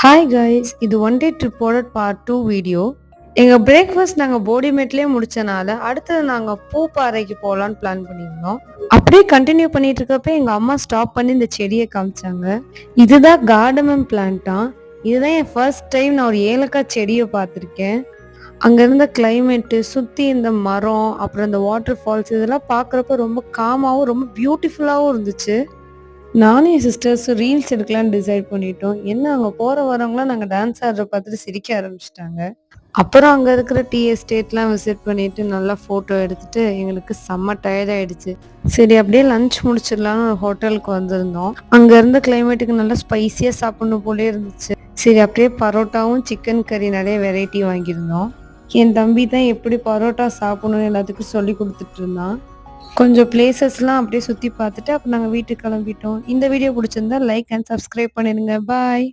Hi guys, இது one day ட்ரிப்போட part 2 video. எங்கள் breakfast நாங்கள் போடிமெட்லேயே முடிச்சனால அடுத்தது நாங்கள் பூப்பாறைக்கு போகலான்னு பிளான் பண்ணியிருந்தோம். அப்படியே கண்டினியூ பண்ணிட்டு இருக்கப்ப எங்கள் அம்மா ஸ்டாப் பண்ணி இந்த செடியை காமிச்சாங்க. இதுதான் கார்டமம் பிளான்ட்டான். இதுதான் என் ஃபர்ஸ்ட் டைம் நான் ஒரு ஏலக்காய் செடியை பார்த்துருக்கேன். அங்கே இருந்த கிளைமேட்டு, சுற்றி இந்த மரம், அப்புறம் இந்த வாட்டர் ஃபால்ஸ் இதெல்லாம் பார்க்குறப்ப ரொம்ப காமாகவும் ரொம்ப பியூட்டிஃபுல்லாகவும் இருந்துச்சு. நானும் என் சிஸ்டர்ஸும் ரீல்ஸ் எடுக்கலான்னு டிசைட் பண்ணிட்டோம். என்ன அங்கே போகிற வரவங்களாம் நாங்கள் டான்ஸ் ஆடுற பார்த்துட்டு சிரிக்க ஆரம்பிச்சிட்டாங்க. அப்புறம் அங்கே இருக்கிற டீ எஸ்டேட்லாம் விசிட் பண்ணிட்டு நல்லா ஃபோட்டோ எடுத்துட்டு எங்களுக்கு செம்ம டயர்ட் ஆயிடுச்சு. சரி அப்படியே லஞ்ச் முடிச்சிடலான்னு ஒரு ஹோட்டலுக்கு வந்திருந்தோம். அங்கே இருந்த கிளைமேட்டுக்கு நல்லா ஸ்பைஸியாக சாப்பிடணும் போலே இருந்துச்சு. சரி அப்படியே பரோட்டாவும் சிக்கன் கறி நிறைய வெரைட்டி வாங்கியிருந்தோம். என் தம்பி தான் எப்படி பரோட்டா சாப்பிடணும்னு எல்லாத்துக்கும் சொல்லி கொடுத்துட்டு இருந்தான். கொஞ்சம் பிளேசஸ்லாம் அப்படியே சுற்றி பார்த்துட்டு அப்புறம் நாங்கள் வீட்டுக்கு கிளம்பிட்டோம். இந்த வீடியோ பிடிச்சிருந்தா லைக் அண்ட் சப்ஸ்கிரைப் பண்ணிடுங்க. பாய்.